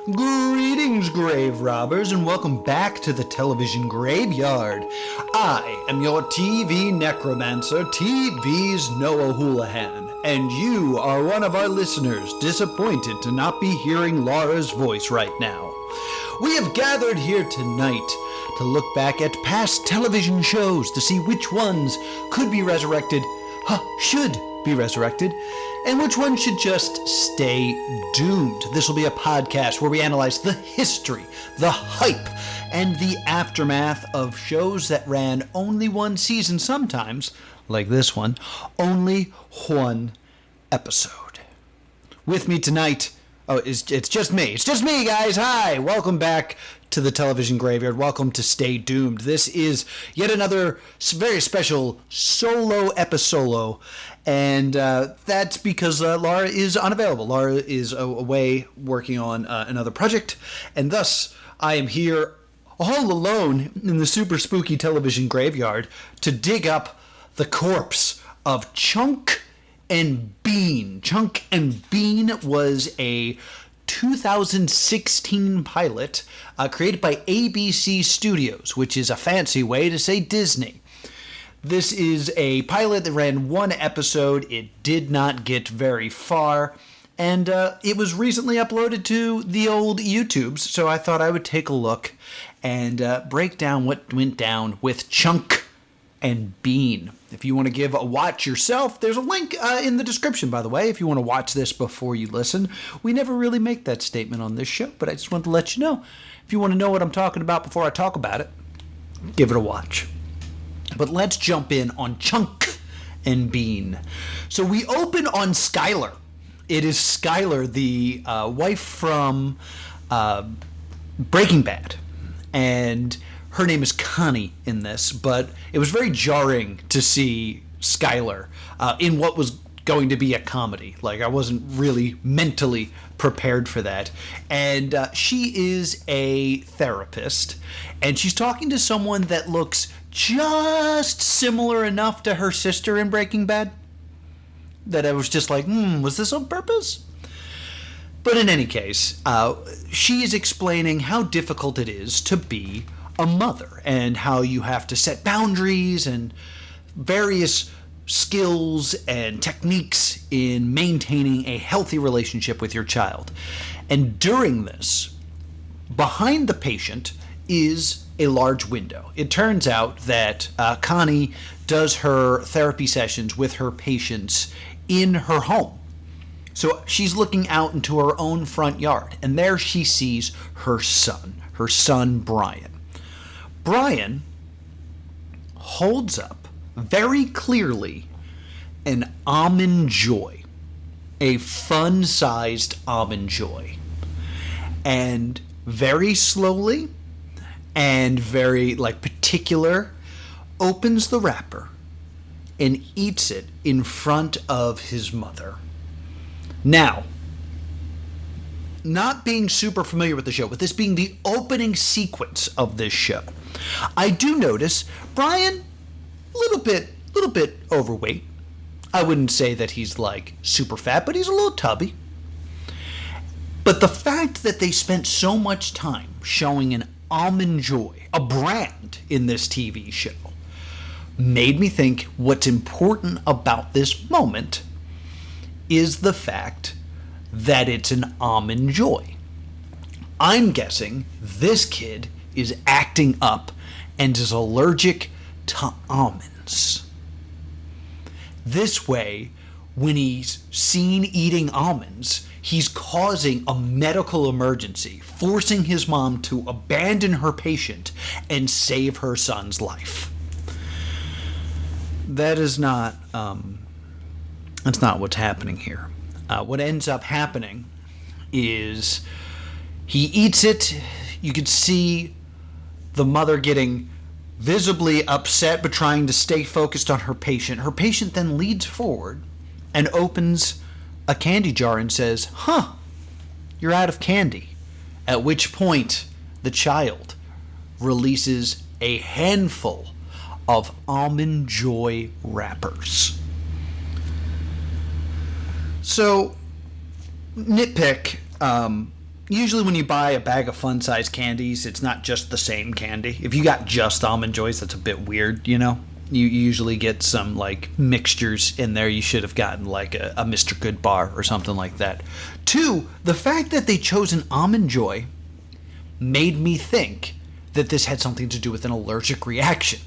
Greetings, grave robbers, and welcome back to the television graveyard. I am your TV necromancer, TV's Noah Houlihan, and you are one of our listeners disappointed to not be hearing Laura's voice right now. We have gathered here tonight to look back at past television shows to see which ones could be resurrected, should be resurrected, and which one should just stay doomed. This will be a podcast where we analyze the history, the hype, and the aftermath of shows that ran only one season, sometimes, like this one, only one episode. With me tonight, it's just me. It's just me, guys. Hi, welcome back to the television graveyard. Welcome to Stay Doomed. This is yet another very special solo episode, and that's because Laura is unavailable. Laura is away working on another project, and thus I am here all alone in the super spooky television graveyard to dig up the corpse of Chunk and Bean. Chunk and Bean was a 2016 pilot created by ABC Studios, which is a fancy way to say Disney. This is a pilot that ran one episode. It did not get very far, and it was recently uploaded to the old YouTubes, so I thought I would take a look and break down what went down with Chunk and Bean. If you want to give a watch yourself, there's a link in the description, by the way, if you want to watch this before you listen. We never really make that statement on this show, but I just wanted to let you know. If you want to know what I'm talking about before I talk about it, give it a watch. But let's jump in on Chunk and Bean. So we open on Skylar. It is Skylar, the wife from Breaking Bad, and her name is Connie in this, but it was very jarring to see Skylar in what was going to be a comedy. Like, I wasn't really mentally prepared for that. And she is a therapist, and she's talking to someone that looks just similar enough to her sister in Breaking Bad that I was just like, was this on purpose? But in any case, she is explaining how difficult it is to be a mother and how you have to set boundaries and various skills and techniques in maintaining a healthy relationship with your child. And during this, behind the patient is a large window. It turns out that Connie does her therapy sessions with her patients in her home. So she's looking out into her own front yard, and there she sees her son Brian. Brian holds up very clearly an Almond Joy, a fun-sized Almond Joy, and very slowly and very particular opens the wrapper and eats it in front of his mother. Now, not being super familiar with the show, with this being the opening sequence of this show, I do notice Brian, a little bit overweight. I wouldn't say that he's super fat, but he's a little tubby. But the fact that they spent so much time showing an Almond Joy, a brand in this TV show, made me think what's important about this moment is the fact that it's an Almond Joy. I'm guessing this kid is acting up and is allergic to almonds. This way, when he's seen eating almonds, he's causing a medical emergency, forcing his mom to abandon her patient and save her son's life. That is not, that's not what's happening here. What ends up happening is he eats it. You could see the mother getting visibly upset but trying to stay focused on her patient. Her patient then leads forward and opens a candy jar and says, you're out of candy. At which point the child releases a handful of Almond Joy wrappers. So, nitpick, Usually when you buy a bag of fun-sized candies, it's not just the same candy. If you got just Almond Joys, that's a bit weird, you know? You usually get some, like, mixtures in there. You should have gotten, like, a Mr. Good bar or something like that. 2, the fact that they chose an Almond Joy made me think that this had something to do with an allergic reaction.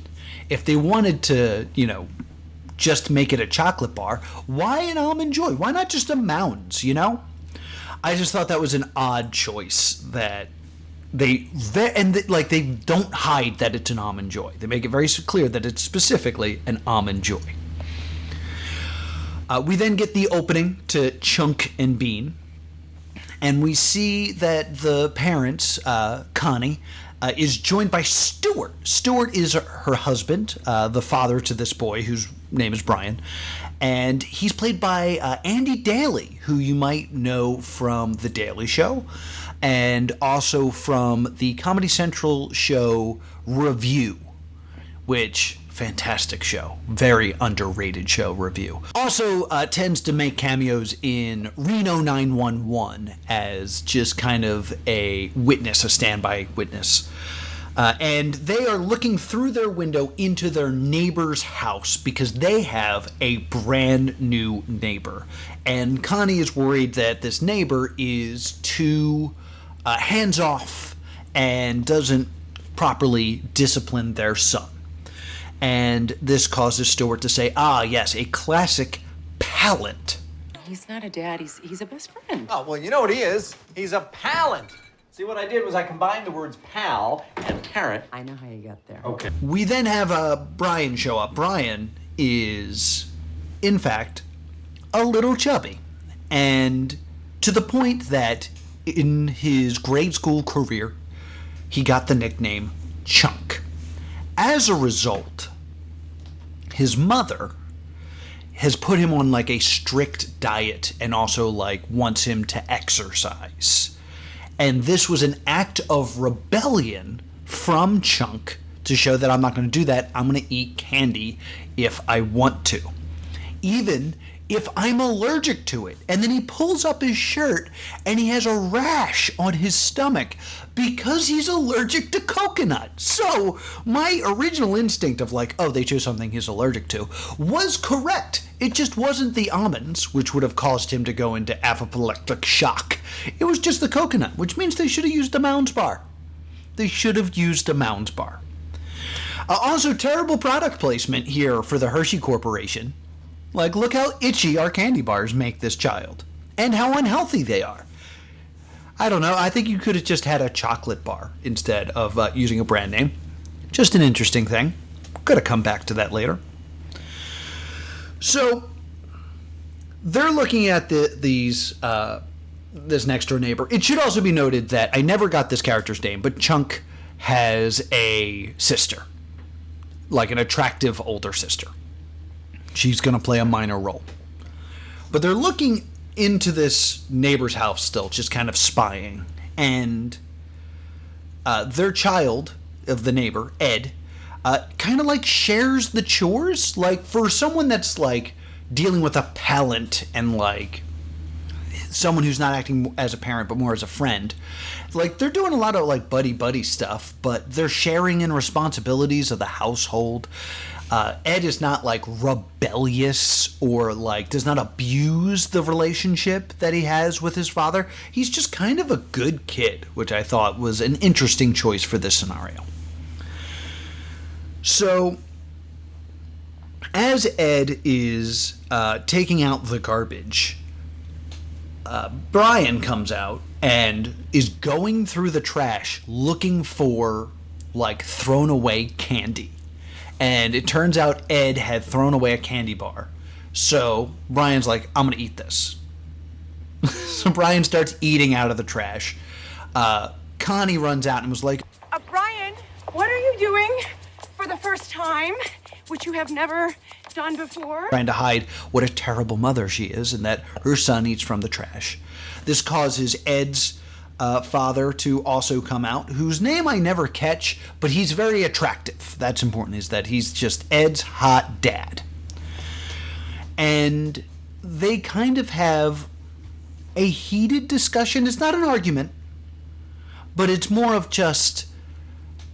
If they wanted to, just make it a chocolate bar, why an Almond Joy? Why not just a Mounds, I just thought that was an odd choice that they don't hide that it's an Almond Joy. They make it very clear that it's specifically an Almond Joy. We then get the opening to Chunk and Bean, and we see that the parents, Connie, is joined by Stuart. Stuart is her husband, the father to this boy whose name is Brian. And he's played by Andy Daly, who you might know from The Daily Show and also from the Comedy Central show Review, which, fantastic show. Very underrated show, Review. Also tends to make cameos in Reno 911 as just kind of a witness, a standby witness. And they are looking through their window into their neighbor's house because they have a brand new neighbor. And Connie is worried that this neighbor is too hands-off and doesn't properly discipline their son. And this causes Stuart to say, yes, a classic palate. He's not a dad, he's a best friend. Oh, well, you know what he is? He's a pallant. See, what I did was I combined the words pal and parent. I know how you got there. Okay. We then have Brian show up. Brian is, in fact, a little chubby. And to the point that in his grade school career, he got the nickname Chunk. As a result, his mother has put him on like a strict diet and also like wants him to exercise. And this was an act of rebellion from Chunk to show that I'm not going to do that. I'm going to eat candy if I want to, even if I'm allergic to it. And then he pulls up his shirt and he has a rash on his stomach because he's allergic to coconut. So my original instinct of like, they chose something he's allergic to was correct. It just wasn't the almonds, which would have caused him to go into apoplectic shock. It was just the coconut, which means they should have used a Mounds bar. They should have used a Mounds bar. Also, terrible product placement here for the Hershey Corporation. Like, look how itchy our candy bars make this child. And how unhealthy they are. I don't know, I think you could have just had a chocolate bar instead of using a brand name. Just an interesting thing. Could have come back to that later. So, they're looking at this next door neighbor. It should also be noted that I never got this character's name, but Chunk has a sister. Like an attractive older sister. She's going to play a minor role. But they're looking into this neighbor's house still, just kind of spying. And their child of the neighbor, Ed, kind of like shares the chores. Like for someone that's like dealing with a pallant and like someone who's not acting as a parent but more as a friend, like they're doing a lot of like buddy stuff, but they're sharing in responsibilities of the household. Ed is not like rebellious or like does not abuse the relationship that he has with his father. He's just kind of a good kid, which I thought was an interesting choice for this scenario. So, as Ed is taking out the garbage, Brian comes out and is going through the trash looking for like thrown away candy. And it turns out Ed had thrown away a candy bar. So Brian's like, I'm going to eat this. So Brian starts eating out of the trash. Connie runs out and was like, Brian, what are you doing for the first time, which you have never done before? Trying to hide what a terrible mother she is and that her son eats from the trash. This causes Ed's father to also come out, whose name I never catch, but he's very attractive. That's important, is that he's just Ed's hot dad. And they kind of have a heated discussion. It's not an argument, But it's more of just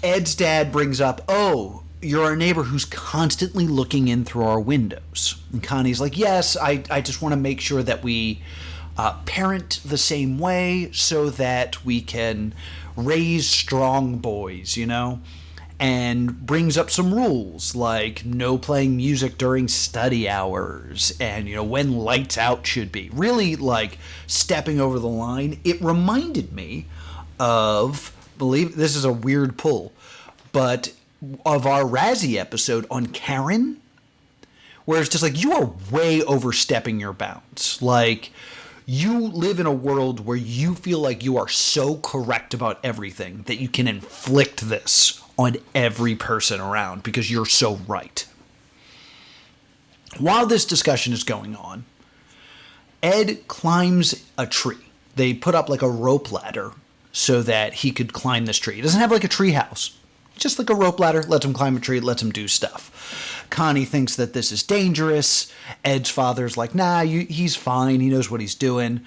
Ed's dad brings up, oh, you're our neighbor who's constantly looking in through our windows. And Connie's like, yes, I just want to make sure that we parent the same way so that we can raise strong boys, you know? And brings up some rules like no playing music during study hours and, you know, when lights out should be. Really, like, stepping over the line. It reminded me of, believe this is a weird pull, but of our Razzie episode on Karen, where it's just like, you are way overstepping your bounds. Like, you live in a world where you feel like you are so correct about everything that you can inflict this on every person around because you're so right. While this discussion is going on, Ed climbs a tree. They put up like a rope ladder so that he could climb this tree. He doesn't have like a tree house. Just like a rope ladder, lets him climb a tree, lets him do stuff. Connie thinks that this is dangerous. Ed's father's like, nah, he's fine. He knows what he's doing.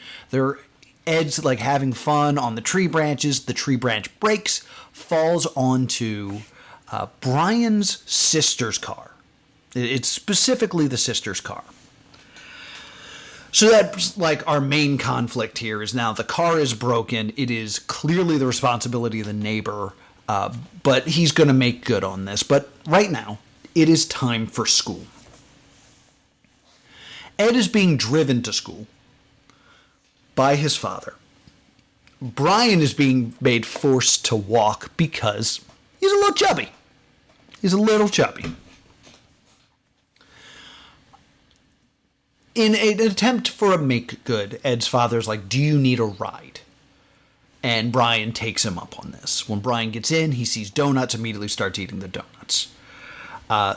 Ed's like having fun on the tree branches. The tree branch breaks, falls onto Brian's sister's car. It's specifically the sister's car. So that's like our main conflict here is now the car is broken. It is clearly the responsibility of the neighbor, but he's going to make good on this. But right now, it is time for school. Ed is being driven to school by his father. Brian is being made forced to walk because he's a little chubby. He's a little chubby. In an attempt for a make good, Ed's father's like, do you need a ride? And Brian takes him up on this. When Brian gets in, he sees donuts, immediately starts eating the donuts.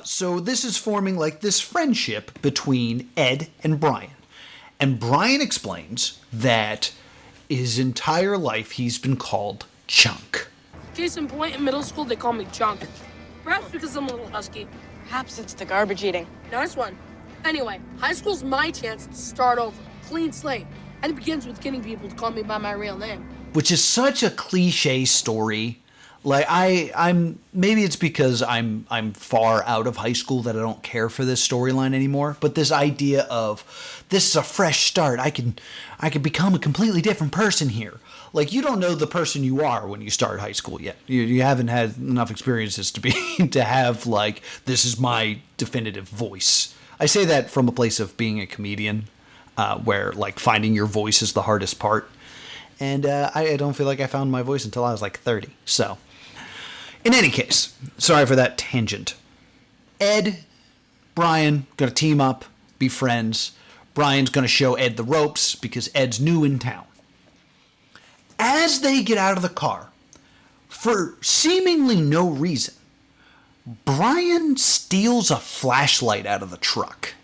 So this is forming like this friendship between Ed and Brian. And Brian explains that his entire life he's been called Chunk. Case in point, in middle school they call me Chunk. Perhaps because I'm a little husky. Perhaps it's the garbage eating. Nice one. Anyway, high school's my chance to start over. Clean slate. And it begins with getting people to call me by my real name. Which is such a cliche story. Like I'm maybe it's because I'm far out of high school that I don't care for this storyline anymore. But this idea of this is a fresh start. I can become a completely different person here. Like, you don't know the person you are when you start high school yet. You haven't had enough experiences to be to have like this is my definitive voice. I say that from a place of being a comedian, where like finding your voice is the hardest part. And I don't feel like I found my voice until I was like 30. So, in any case, sorry for that tangent. Ed, Brian, gonna team up, be friends. Brian's gonna show Ed the ropes because Ed's new in town. As they get out of the car, for seemingly no reason, Brian steals a flashlight out of the truck.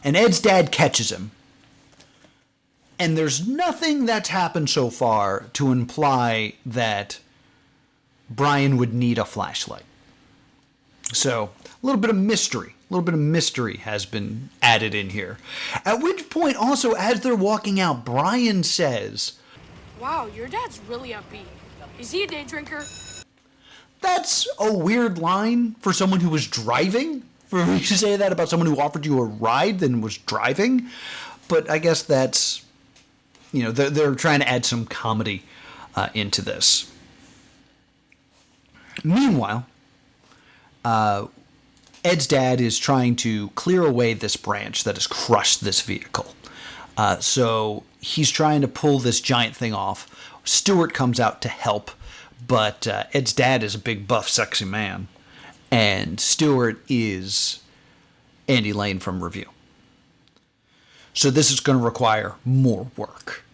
And Ed's dad catches him. And there's nothing that's happened so far to imply that Brian would need a flashlight. So, a little bit of mystery. A little bit of mystery has been added in here. At which point, also, as they're walking out, Brian says, Wow, your dad's really upbeat. Is he a day drinker? that's a weird line for someone who was driving. For me to say that about someone who offered you a ride than was driving. But I guess that's, you know, they're trying to add some comedy into this. Meanwhile, Ed's dad is trying to clear away this branch that has crushed this vehicle. So he's trying to pull this giant thing off. Stuart comes out to help, but Ed's dad is a big, buff, sexy man. And Stuart is Andy Lane from Review. So this is going to require more work.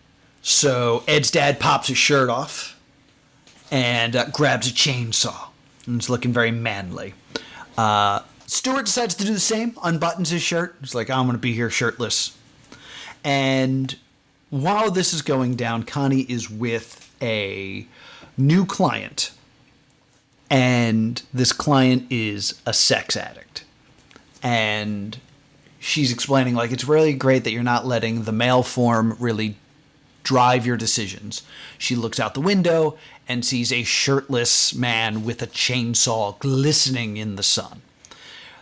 So Ed's dad pops his shirt off and grabs a chainsaw. And it's looking very manly. Stuart decides to do the same, unbuttons his shirt. He's like, I'm going to be here shirtless. And while this is going down, Connie is with a new client. And this client is a sex addict. And she's explaining, like, it's really great that you're not letting the male form really drive your decisions. She looks out the window and sees a shirtless man with a chainsaw glistening in the sun.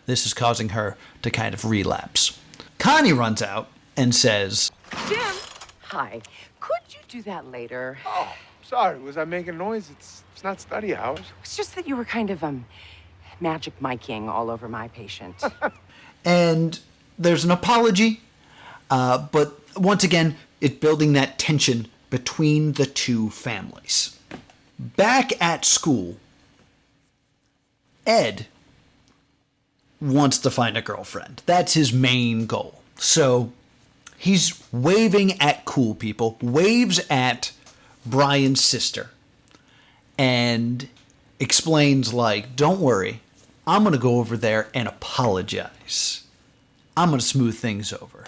This is causing her to kind of relapse. Connie runs out and says, Jim! Hi. Could you do that later? Oh, sorry. Was I making noise? It's not study hours. It's just that you were kind of, magic miking all over my patient. and there's an apology, but once again, it's building that tension between the two families. Back at school, Ed wants to find a girlfriend. That's his main goal. So he's waving at cool people, waves at Brian's sister, and explains, like, don't worry, I'm going to go over there and apologize. I'm going to smooth things over.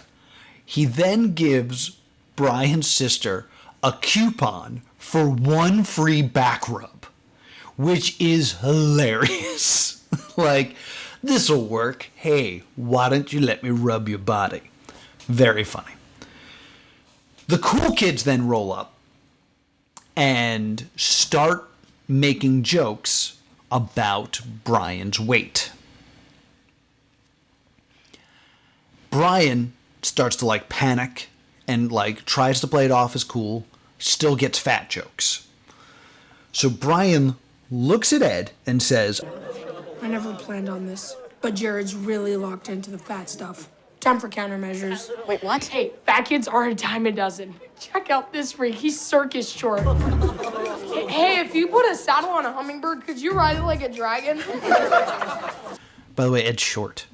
He then gives Brian's sister a coupon for one free back rub, which is hilarious. Like, this'll work. Hey, why don't you let me rub your body? Very funny. The cool kids then roll up and start making jokes about Brian's weight. Brian starts to like panic and like tries to play it off as cool, still gets fat jokes. So Brian looks at Ed and says, I never planned on this, but Jared's really locked into the fat stuff. Time for countermeasures. Wait, what? Hey, fat kids are a dime a dozen. Check out this freak. He's circus short. Hey, if you put a saddle on a hummingbird, could you ride it like a dragon? by the way, Ed's short.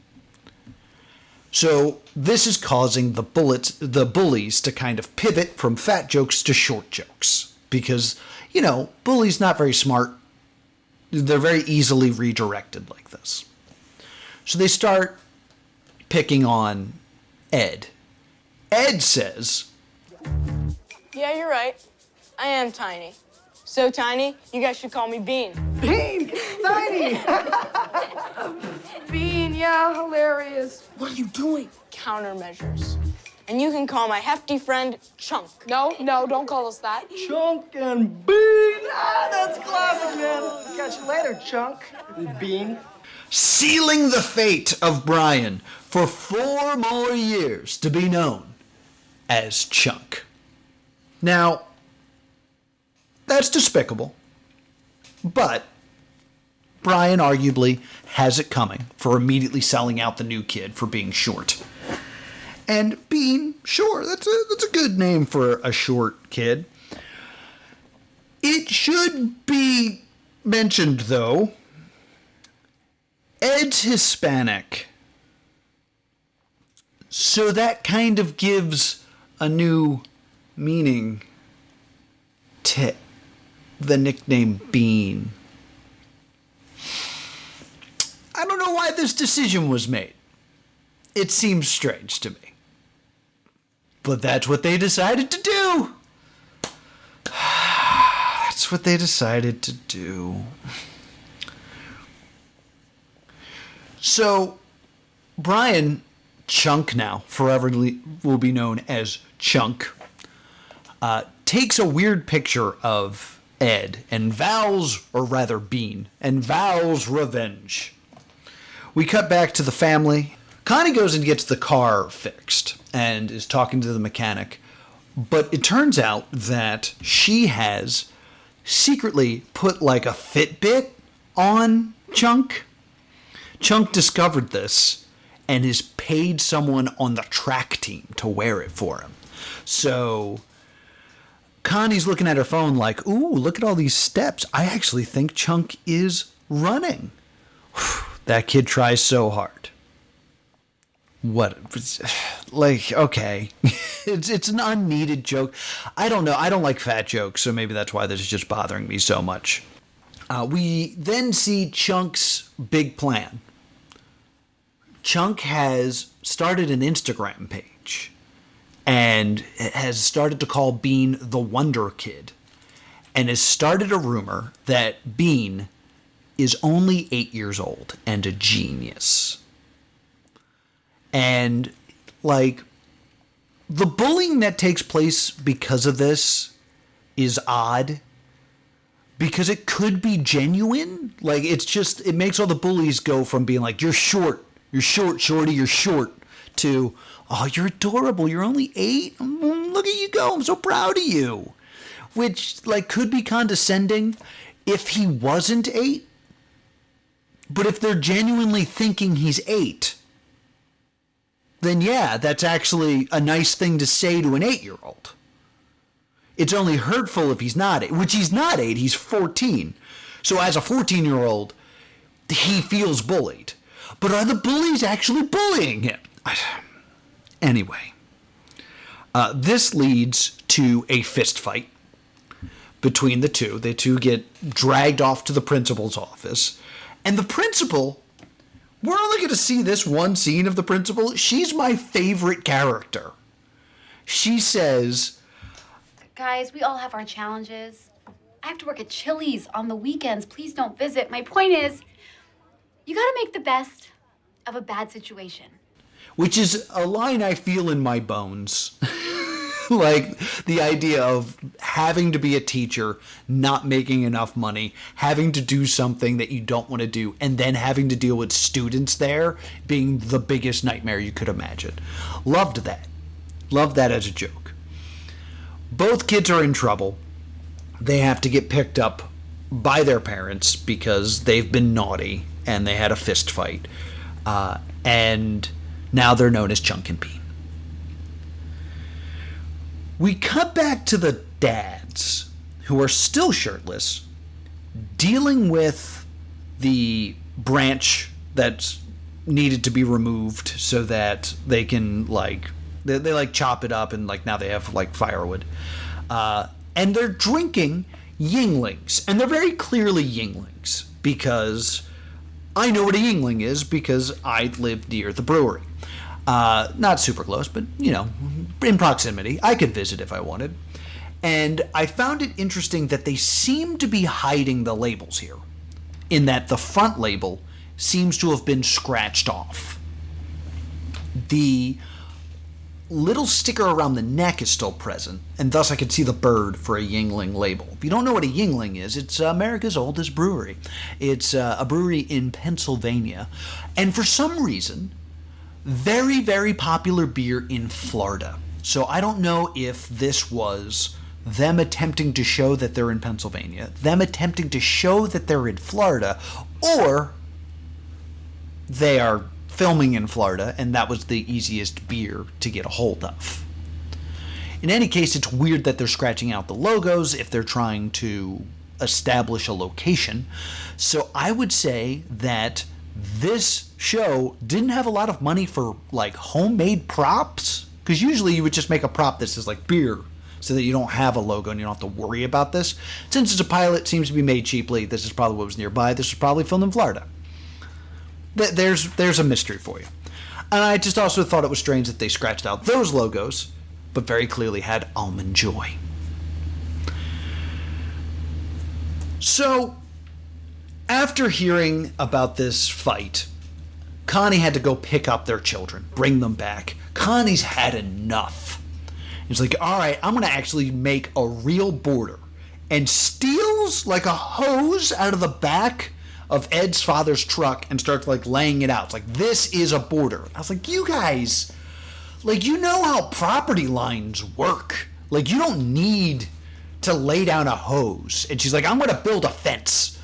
So this is causing the bullies to kind of pivot from fat jokes to short jokes. Because, you know, bullies not very smart. They're very easily redirected like this. So they start picking on Ed. Ed says, Yeah, you're right. I am tiny. So tiny, you guys should call me Bean. Bean! Tiny! Bean, yeah, hilarious. What are you doing? Countermeasures. And you can call my hefty friend Chunk. No, don't call us that. Chunk and Bean! Ah, that's classic, man. Catch you later, Chunk. Bean. sealing the fate of Brian for 4 more years to be known as Chunk. Now, that's despicable, but Brian arguably has it coming for immediately selling out the new kid for being short. And being, sure, that's a good name for a short kid. It should be mentioned, though, Ed's Hispanic. So that kind of gives a new meaning to the nickname Bean. I don't know why this decision was made. It seems strange to me. But that's what they decided to do. That's what they decided to do. So, Brian, Chunk now, forever will be known as Chunk, takes a weird picture of Ed and vows, or rather Bean, and vows revenge. We cut back to the family. Connie goes and gets the car fixed and is talking to the mechanic. But it turns out that she has secretly put like a Fitbit on Chunk. Chunk discovered this and has paid someone on the track team to wear it for him. So Connie's looking at her phone like, ooh, look at all these steps. I actually think Chunk is running. Whew, that kid tries so hard. What? Like, okay. It's an unneeded joke. I don't know. I don't like fat jokes, so maybe that's why this is just bothering me so much. We then see Chunk's big plan. Chunk has started an Instagram page and has started to call Bean the Wonder Kid and has started a rumor that Bean is only 8 years old and a genius. And, like, The bullying that takes place because of this is odd. Because it could be genuine. Like, it makes all the bullies go from being like, you're short, shorty, you're short, to, oh, you're adorable, you're only 8, look at you go, I'm so proud of you. Which, like, could be condescending if he wasn't 8. But if they're genuinely thinking he's 8, then yeah, that's actually a nice thing to say to an 8-year-old. It's only hurtful if he's not 8, which he's not 8, he's 14. So as a 14-year-old, he feels bullied. But are the bullies actually bullying him? Anyway, this leads to a fist fight between the two. The two get dragged off to the principal's office. And the principal, we're only going to see this one scene of the principal. She's my favorite character. She says, guys, we all have our challenges. I have to work at Chili's on the weekends. Please don't visit. My point is, you gotta make the best of a bad situation. Which is a line I feel in my bones. Like, the idea of having to be a teacher, not making enough money, having to do something that you don't want to do, and then having to deal with students there being the biggest nightmare you could imagine. Loved that. Loved that as a joke. Both kids are in trouble. They have to get picked up by their parents because they've been naughty and they had a fist fight. And now they're known as Chunk and Bean. We cut back to the dads, who are still shirtless, dealing with the branch that's needed to be removed so that they can, like, they like chop it up and, like, now they have, like, firewood. And they're drinking Yinglings. And they're very clearly Yinglings because I know what a Yingling is because I live near the brewery. Not super close, but, you know, in proximity. I could visit if I wanted. And I found it interesting that they seem to be hiding the labels here, in that the front label seems to have been scratched off. The little sticker around the neck is still present, and thus I could see the bird for a Yingling label. If you don't know what a Yingling is, it's America's oldest brewery. It's a brewery in Pennsylvania. And for some reason, very, very popular beer in Florida. So I don't know if this was them attempting to show that they're in Pennsylvania, them attempting to show that they're in Florida, or they are filming in Florida and that was the easiest beer to get a hold of. In any case, it's weird that they're scratching out the logos if they're trying to establish a location. So I would say that this show didn't have a lot of money for, like, homemade props, because usually you would just make a prop that says, like, beer, so that you don't have a logo and you don't have to worry about this. Since it's a pilot, seems to be made cheaply, this is probably what was nearby. This was probably filmed in Florida. There's a mystery for you. And I just also thought it was strange that they scratched out those logos, but very clearly had Almond Joy. So, after hearing about this fight, Connie had to go pick up their children, bring them back. Connie's had enough. It's like, all right, I'm going to actually make a real border. And steals, like, a hose out of the back of Ed's father's truck and starts, like, laying it out. It's like, this is a border. I was like, you guys, like, you know how property lines work. Like, you don't need to lay down a hose. And she's like, I'm going to build a fence.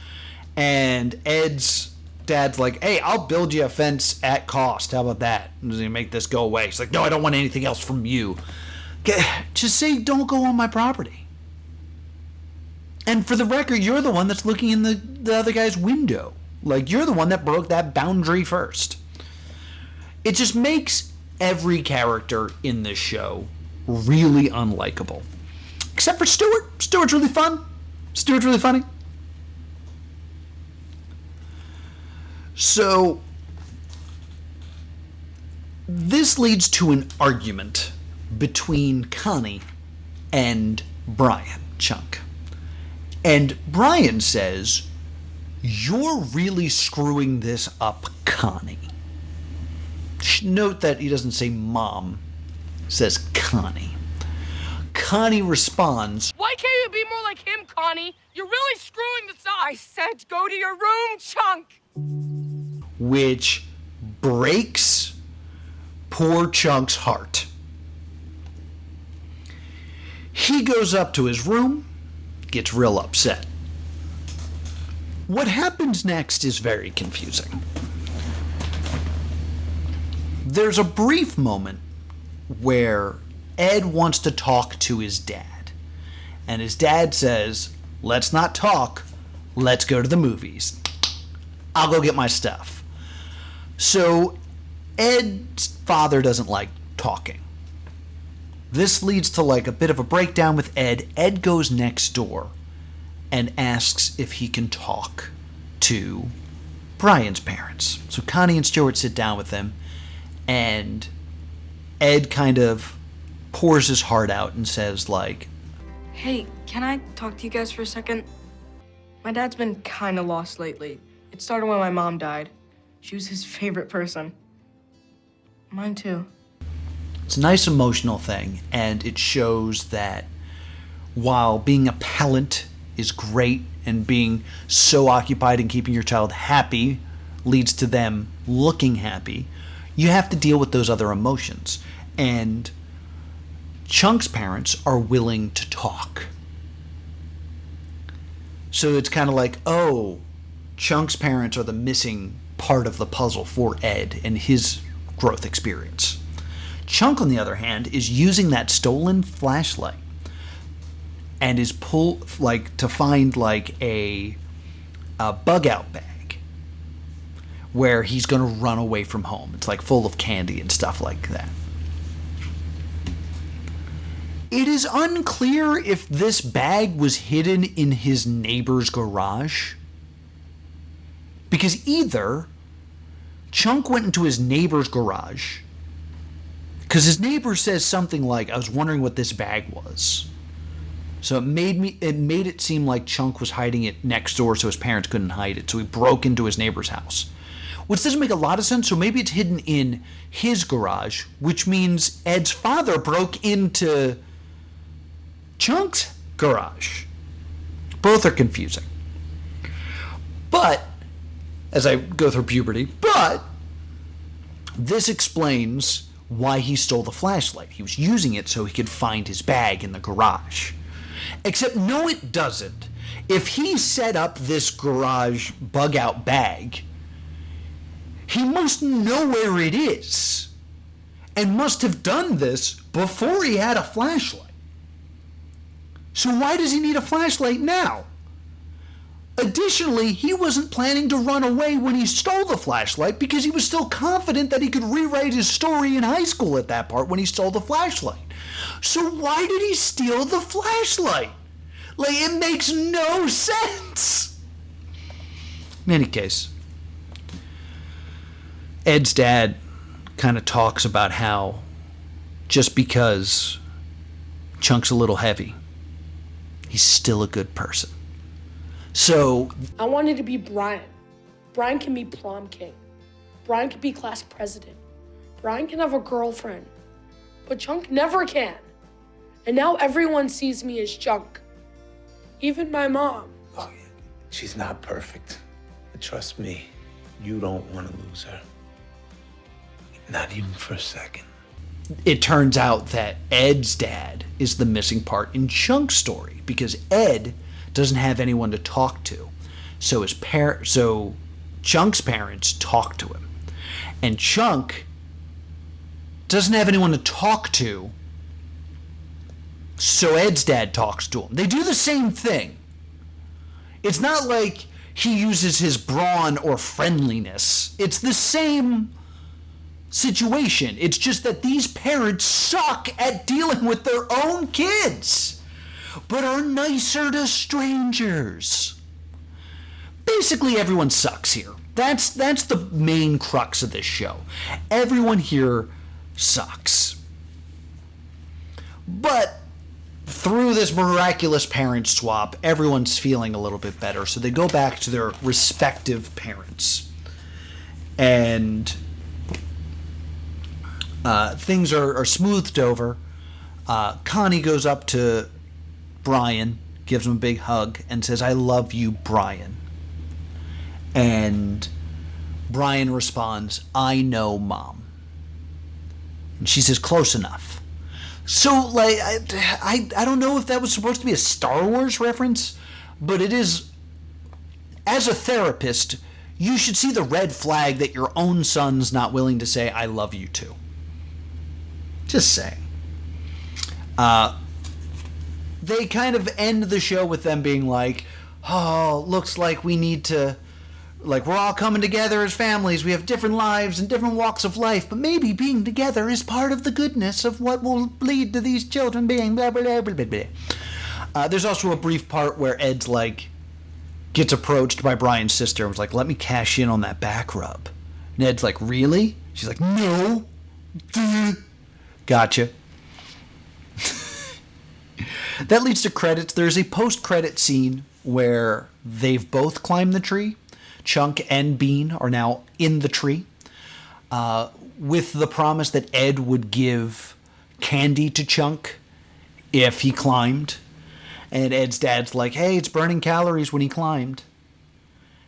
And Ed's dad's like, hey, I'll build you a fence at cost. How about that? And does he make this go away? She's like, no, I don't want anything else from you. Just say, don't go on my property. And for the record, you're the one that's looking in the other guy's window. Like, you're the one that broke that boundary first. It just makes every character in this show really unlikable. Except for Stuart. Stuart's really fun. Stuart's really funny. So, this leads to an argument between Connie and Brian Chunk. And Brian says, you're really screwing this up, Connie. Note that he doesn't say mom. says Connie. Connie responds, Why can't you be more like him, Connie? You're really screwing this up. I said go to your room, Chunk. which breaks poor Chunk's heart. He goes up to his room, gets real upset. What happens next is very confusing. There's a brief moment where Ed wants to talk to his dad. And his dad says, let's not talk, let's go to the movies. I'll go get my stuff. So Ed's father doesn't like talking. This leads to like a bit of a breakdown with Ed. Ed goes next door and asks if he can talk to Brian's parents. So Connie and Stuart sit down with them, and Ed kind of pours his heart out and says like, Hey, can I talk to you guys for a second? My dad's been kind of lost lately. It started when my mom died. She was his favorite person. Mine too. it's a nice emotional thing, and it shows that while being a parent is great and being so occupied in keeping your child happy leads to them looking happy, you have to deal with those other emotions. And Chunk's parents are willing to talk. So it's kind of like, oh, Chunk's parents are the missing part of the puzzle for Ed and his growth experience. Chunk, on the other hand, is using that stolen flashlight and is to find like a bug out bag where he's going to run away from home. It's like full of candy and stuff like that. It is unclear if this bag was hidden in his neighbor's garage, because either Chunk went into his neighbor's garage, because his neighbor says something like, I was wondering what this bag was. So it made it seem like Chunk was hiding it next door so his parents couldn't hide it. So he broke into his neighbor's house, which doesn't make a lot of sense. So maybe it's hidden in his garage, which means Ed's father broke into Chunk's garage. Both are confusing. But, as I go through puberty, this explains why he stole the flashlight. He was using it so he could find his bag in the garage. Except, no, it doesn't. If he set up this garage bug-out bag, he must know where it is, and must have done this before he had a flashlight. So why does he need a flashlight now? Additionally, he wasn't planning to run away when he stole the flashlight because he was still confident that he could rewrite his story in high school at that part when he stole the flashlight. So why did he steal the flashlight? Like, it makes no sense. In any case, Ed's dad kind of talks about how just because Chunk's a little heavy, he's still a good person. So I wanted to be Brian. Brian can be prom king. Brian can be class president. Brian can have a girlfriend. But Chunk never can. And now everyone sees me as Chunk. Even my mom. Look, she's not perfect. But trust me, you don't want to lose her. Not even for a second. it turns out that Ed's dad is the missing part in Chunk's story because Ed doesn't have anyone to talk to. So Chunk's parents talk to him. And Chunk doesn't have anyone to talk to, so Ed's dad talks to him. They do the same thing. It's not like he uses his brawn or friendliness. It's the same situation. It's just that these parents suck at dealing with their own kids, but are nicer to strangers. Basically, everyone sucks here. That's the main crux of this show. Everyone here sucks. But through this miraculous parent swap, everyone's feeling a little bit better. So they go back to their respective parents. And things are smoothed over. Connie goes up to Brian, gives him a big hug, and says, "I love you, Brian." And Brian responds, "I know, Mom." And she says, "Close enough." So, like, I don't know if that was supposed to be a Star Wars reference, but it is. As a therapist, you should see the red flag that your own son's not willing to say, "I love you" to. Just saying. They kind of end the show with them being like, "Oh, looks like we need to, like, we're all coming together as families. We have different lives and different walks of life, but maybe being together is part of the goodness of what will lead to these children being blah, blah, blah, blah, blah, blah." There's also a brief part where Ed's like, gets approached by Brian's sister and was like, "Let me cash in on that back rub." And Ed's like, "Really?" She's like, "No." Gotcha. That leads to credits. There's a post-credit scene where they've both climbed the tree. Chunk and Bean are now in the tree, with the promise that Ed would give candy to Chunk if he climbed. And Ed's dad's like, "Hey, it's burning calories when he climbed."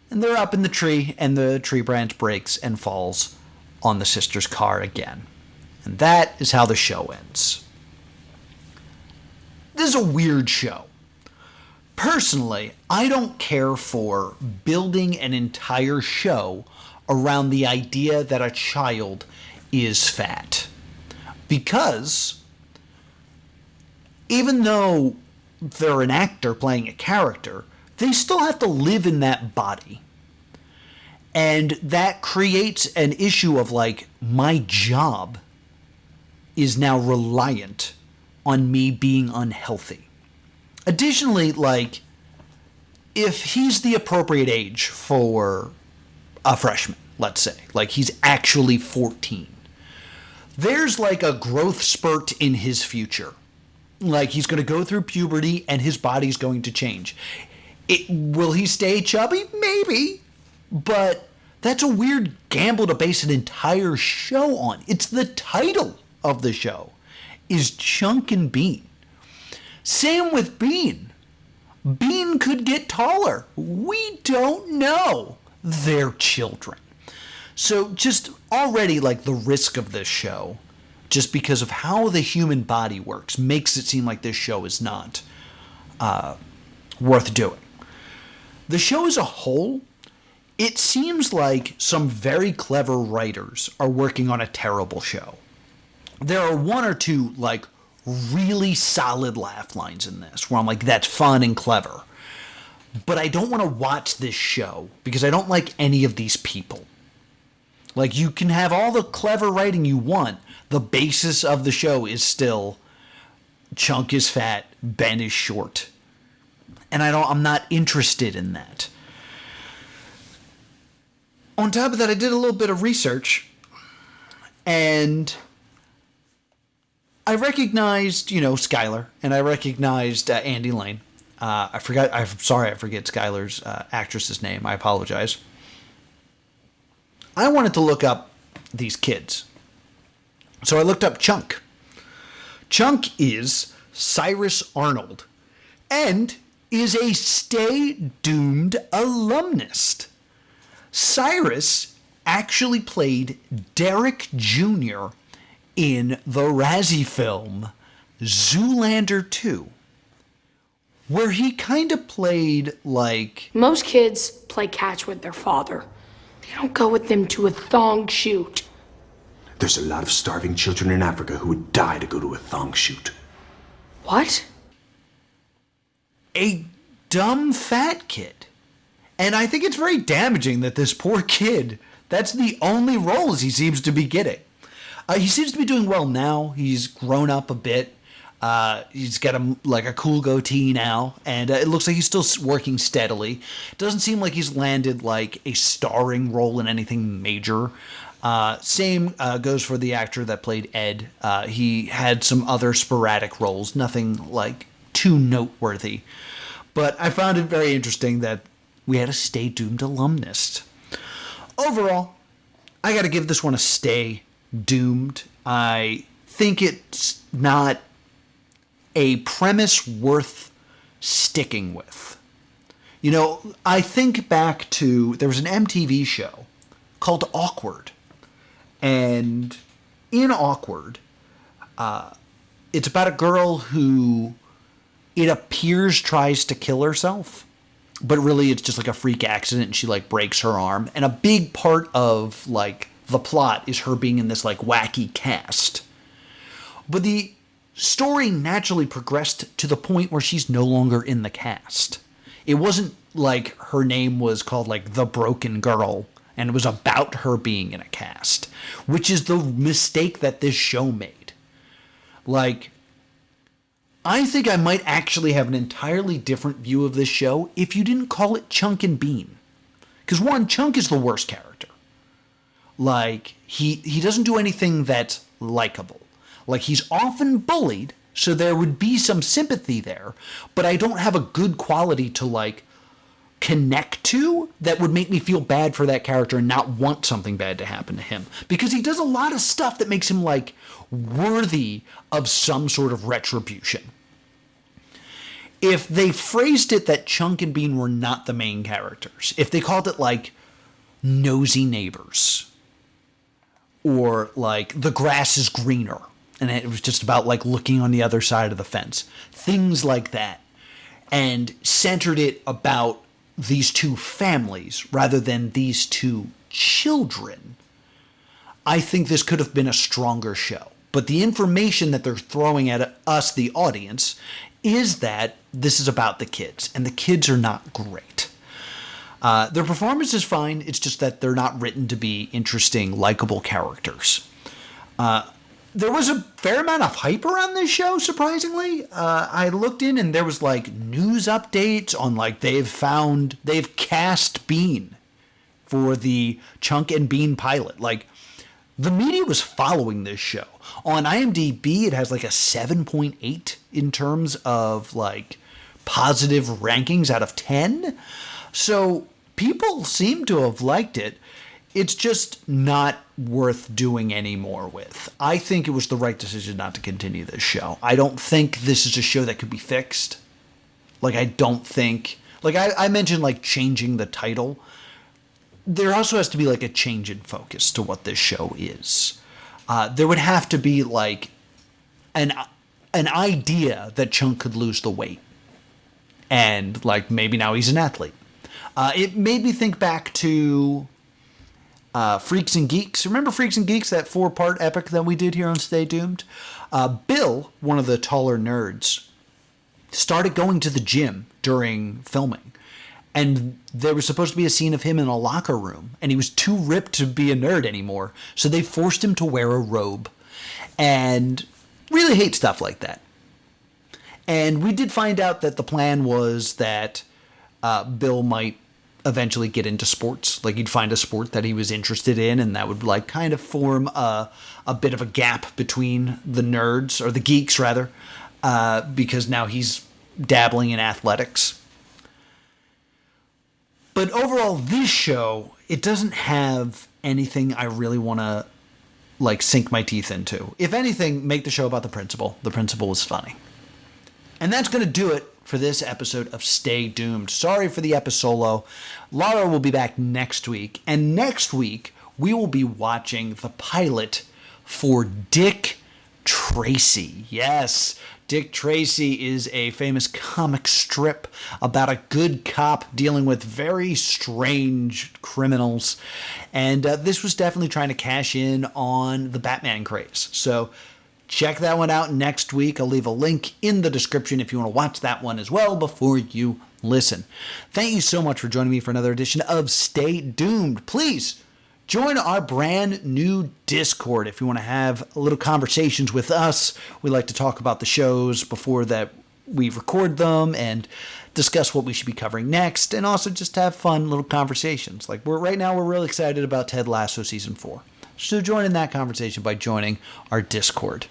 And they're up in the tree, and the tree branch breaks and falls on the sister's car again. And that is how the show ends. This is a weird show. Personally, I don't care for building an entire show around the idea that a child is fat. Because even though they're an actor playing a character, they still have to live in that body. And that creates an issue of like, my job is now reliant on me being unhealthy. Additionally, like, if he's the appropriate age for a freshman, let's say, like he's actually 14, there's like a growth spurt in his future. Like, he's going to go through puberty and his body's going to change. Will he stay chubby? Maybe. But that's a weird gamble to base an entire show on. It's the title of the show is Chunk and Bean. Same with Bean. Bean could get taller. We don't know. They're children. So just already, like, the risk of this show, just because of how the human body works, makes it seem like this show is not worth doing. The show as a whole, it seems like some very clever writers are working on a terrible show. There are one or two, like, really solid laugh lines in this, where I'm like, that's fun and clever. But I don't want to watch this show, because I don't like any of these people. Like, you can have all the clever writing you want. The basis of the show is still Chunk is fat, Ben is short. And I'm not interested in that. On top of that, I did a little bit of research, and I recognized, Skylar, and I recognized Andy Lane. I'm sorry, I forget Skylar's actress's name. I apologize. I wanted to look up these kids. So I looked up Chunk. Chunk is Cyrus Arnold and is a Stay Doomed alumnus. Cyrus actually played Derek Jr. in the Razzie film Zoolander 2, where he kind of played like... Most kids play catch with their father. They don't go with them to a thong shoot. There's a lot of starving children in Africa who would die to go to a thong shoot. What? A dumb fat kid. And I think it's very damaging that this poor kid, that's the only roles he seems to be getting. He seems to be doing well now. He's grown up a bit. He's got a cool goatee now, and it looks like he's still working steadily. Doesn't seem like he's landed like a starring role in anything major. Same goes for the actor that played Ed. He had some other sporadic roles, nothing like too noteworthy. But I found it very interesting that we had a Stay Doomed alumnus. Overall, I got to give this one a stay Doomed. I think it's not a premise worth sticking with. You know, I think back to, there was an MTV show called Awkward. And in Awkward, it's about a girl who, it appears, tries to kill herself. But really it's just like a freak accident and she like breaks her arm. And a big part of like the plot is her being in this like wacky cast. But the story naturally progressed to the point where she's no longer in the cast. It wasn't like her name was called like The Broken Girl and it was about her being in a cast, which is the mistake that this show made. Like, I think I might actually have an entirely different view of this show if you didn't call it Chunk and Bean. Because one, Chunk is the worst character. Like, he doesn't do anything that's likable. Like, he's often bullied, so there would be some sympathy there, but I don't have a good quality to, like, connect to that would make me feel bad for that character and not want something bad to happen to him. Because he does a lot of stuff that makes him, like, worthy of some sort of retribution. If they phrased it that Chunk and Bean were not the main characters, if they called it, like, Nosy Neighbors, or, like, The Grass is Greener, and it was just about, like, looking on the other side of the fence, things like that, and centered it about these two families rather than these two children, I think this could have been a stronger show. But the information that they're throwing at us, the audience, is that this is about the kids, and the kids are not great. Their performance is fine, it's just that they're not written to be interesting, likable characters. There was a fair amount of hype around this show, surprisingly. I looked in and there was like news updates on like they've cast Bean for the Chunk and Bean pilot. Like, the media was following this show. On IMDb, it has like a 7.8 in terms of like positive rankings out of 10. So people seem to have liked it. It's just not worth doing any more with. I think it was the right decision not to continue this show. I don't think this is a show that could be fixed. Like, I don't think... Like, I mentioned, like, changing the title. There also has to be, like, a change in focus to what this show is. There would have to be, like, an idea that Chunk could lose the weight. And, like, maybe now he's an athlete. It made me think back to... Freaks and Geeks. Remember Freaks and Geeks, that 4-part epic that we did here on Stay Doomed? Bill, one of the taller nerds, started going to the gym during filming. And there was supposed to be a scene of him in a locker room, and he was too ripped to be a nerd anymore, so they forced him to wear a robe. And really hate stuff like that. And we did find out that the plan was that Bill might eventually get into sports. Like, he'd find a sport that he was interested in, and that would like kind of form a bit of a gap between the nerds, or the geeks rather, because now he's dabbling in athletics. But overall, this show, it doesn't have anything I really want to like sink my teeth into. If anything, make the show about the principal. The principal was funny. And that's going to do it for this episode of Stay Doomed. Sorry for the episolo. Laura will be back next week. And next week, we will be watching the pilot for Dick Tracy. Yes, Dick Tracy is a famous comic strip about a good cop dealing with very strange criminals. And this was definitely trying to cash in on the Batman craze. So check that one out next week. I'll leave a link in the description if you want to watch that one as well before you listen. Thank you so much for joining me for another edition of Stay Doomed. Please join our brand new Discord if you want to have little conversations with us. We like to talk about the shows before that we record them and discuss what we should be covering next, and also just have fun little conversations. Like right now we're really excited about Ted Lasso Season 4. So join in that conversation by joining our Discord.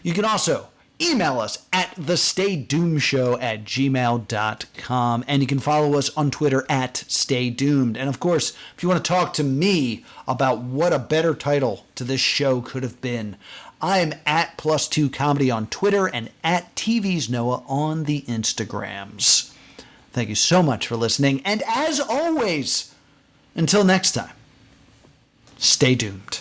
You can also email us at thestaydoomshow@gmail.com, and you can follow us on Twitter at StayDoomed. And of course, if you want to talk to me about what a better title to this show could have been, I'm at +2comedy on Twitter and at TV's Noah on the Instagrams. Thank you so much for listening, and as always, until next time, stay doomed.